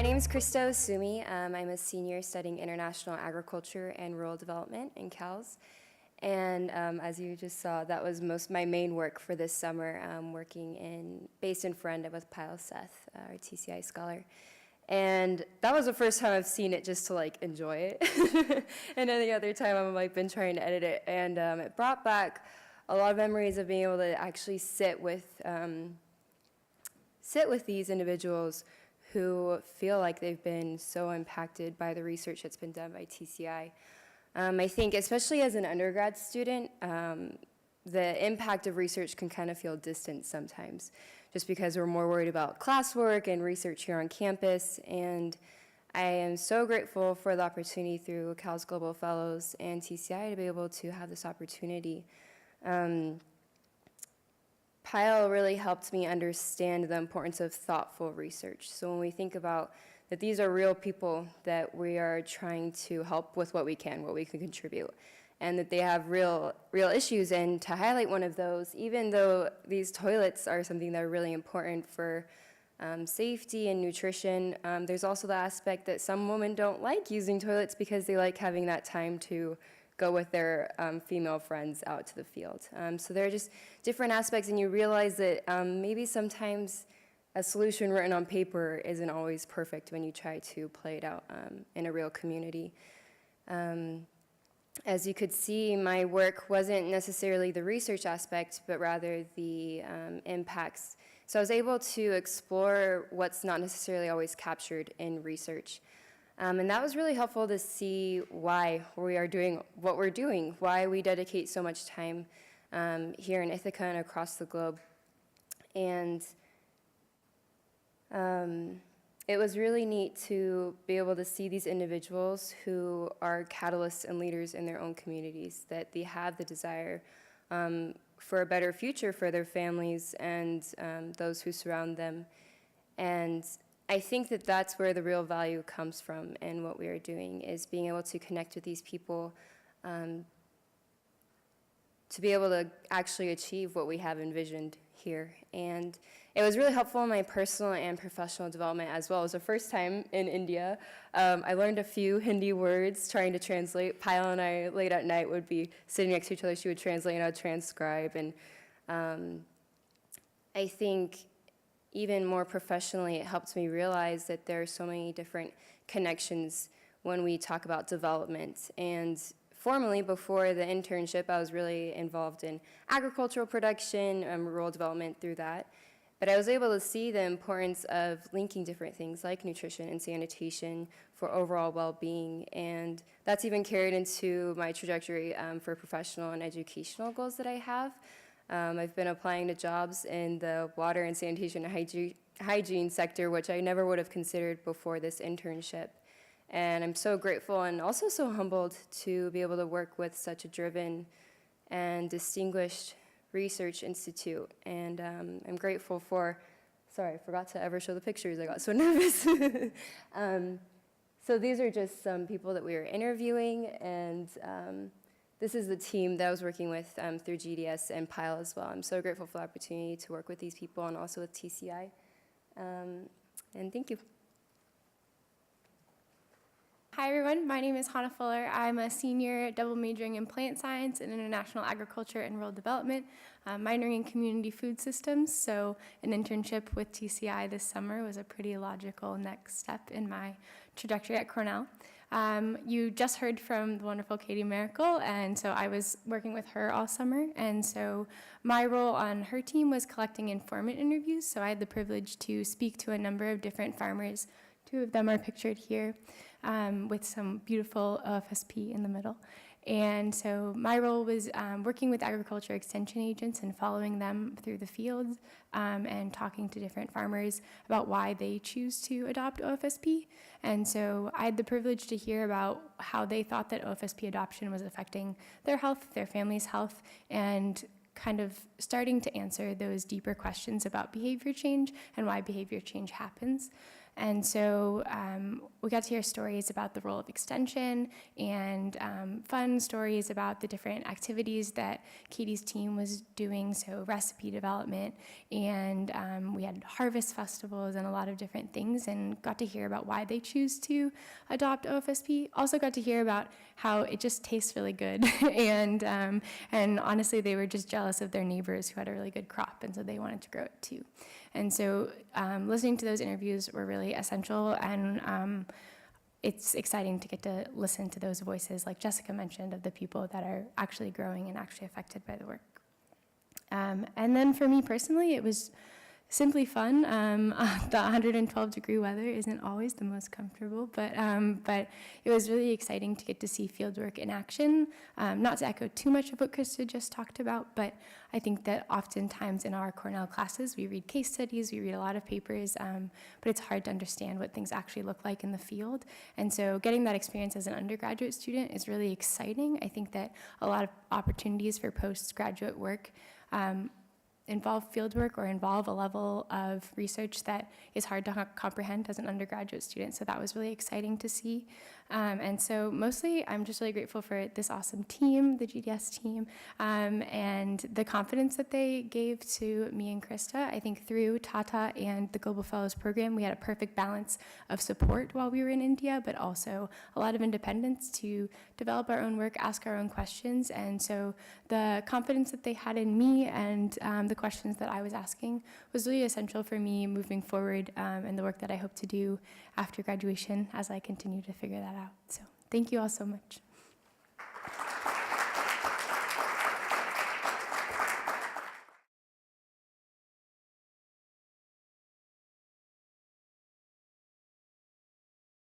My name is Christa Osumi. I'm a senior studying international agriculture and rural development in CALS. And as you just saw, that was my main work for this summer, based in Ferenda with Pyle Seth, our TCI scholar. And that was the first time I've seen it just to enjoy it. And any other time I've been trying to edit it. And it brought back a lot of memories of being able to actually sit with these individuals who feel like they've been so impacted by the research that's been done by TCI. I think especially as an undergrad student, the impact of research can kind of feel distant sometimes, just because we're more worried about classwork and research here on campus. And I am so grateful for the opportunity through Tata-Global Fellows and TCI to be able to have this opportunity. Pyle really helped me understand the importance of thoughtful research. So when we think about that these are real people that we are trying to help with what we can contribute, and that they have real issues, and to highlight one of those, even though these toilets are something that are really important for safety and nutrition, there's also the aspect that some women don't like using toilets because they like having that time to go with their female friends out to the field. So there are just different aspects, and you realize that maybe sometimes a solution written on paper isn't always perfect when you try to play it out in a real community. As you could see, my work wasn't necessarily the research aspect, but rather the impacts. So I was able to explore what's not necessarily always captured in research. And that was really helpful to see why we are doing what we're doing, why we dedicate so much time here in Ithaca and across the globe. And it was really neat to be able to see these individuals who are catalysts and leaders in their own communities, that they have the desire for a better future for their families and those who surround them. And I think that that's where the real value comes from, and what we are doing is being able to connect with these people to be able to actually achieve what we have envisioned here. And it was really helpful in my personal and professional development as well. It was the first time in India. I learned a few Hindi words trying to translate. Pyle and I, late at night, would be sitting next to each other. She would translate and I would transcribe. And I think even more professionally, it helped me realize that there are so many different connections when we talk about development. And formally, before the internship, I was really involved in agricultural production, rural development through that. But I was able to see the importance of linking different things like nutrition and sanitation for overall well-being. And that's even carried into my trajectory for professional and educational goals that I have. I've been applying to jobs in the water and sanitation and hygiene sector, which I never would have considered before this internship. And I'm so grateful and also so humbled to be able to work with such a driven and distinguished research institute. And I'm grateful for, sorry, I forgot to ever show the pictures. I got so nervous. So these are just some people that we were interviewing, and this is the team that I was working with through GDS and Pyle as well. I'm so grateful for the opportunity to work with these people and also with TCI. And thank you. Hi everyone, my name is Hannah Fuller. I'm a senior double majoring in plant science and international agriculture and rural development, minoring in community food systems. So an internship with TCI this summer was a pretty logical next step in my trajectory at Cornell. You just heard from the wonderful Katie Miracle, and so I was working with her all summer. And so my role on her team was collecting informant interviews. So I had the privilege to speak to a number of different farmers. Two of them are pictured here, with some beautiful OFSP in the middle. And so my role was working with agriculture extension agents and following them through the fields and talking to different farmers about why they choose to adopt OFSP. And so I had the privilege to hear about how they thought that OFSP adoption was affecting their health, their family's health, and kind of starting to answer those deeper questions about behavior change and why behavior change happens. And so we got to hear stories about the role of extension and fun stories about the different activities that Katie's team was doing, so recipe development, and we had harvest festivals and a lot of different things, and got to hear about why they choose to adopt OFSP. Also got to hear about how it just tastes really good, and honestly, they were just jealous of their neighbors who had a really good crop, and so they wanted to grow it too. And so listening to those interviews were really essential, and it's exciting to get to listen to those voices, like Jessica mentioned, of the people that are actually growing and actually affected by the work. And then for me personally, it was simply fun. The 112-degree weather isn't always the most comfortable, but it was really exciting to get to see fieldwork in action. Not to echo too much of what Christa just talked about, but I think that oftentimes in our Cornell classes, we read case studies, we read a lot of papers, but it's hard to understand what things actually look like in the field. And so getting that experience as an undergraduate student is really exciting. I think that a lot of opportunities for postgraduate work involve fieldwork or involve a level of research that is hard to comprehend as an undergraduate student. So that was really exciting to see. And so mostly I'm just really grateful for this awesome team, the GDS team, and the confidence that they gave to me and Christa. I think through Tata and the Global Fellows program, we had a perfect balance of support while we were in India, but also a lot of independence to develop our own work, ask our own questions. And so the confidence that they had in me and the questions that I was asking was really essential for me moving forward and the work that I hope to do after graduation as I continue to figure that out. So thank you all so much.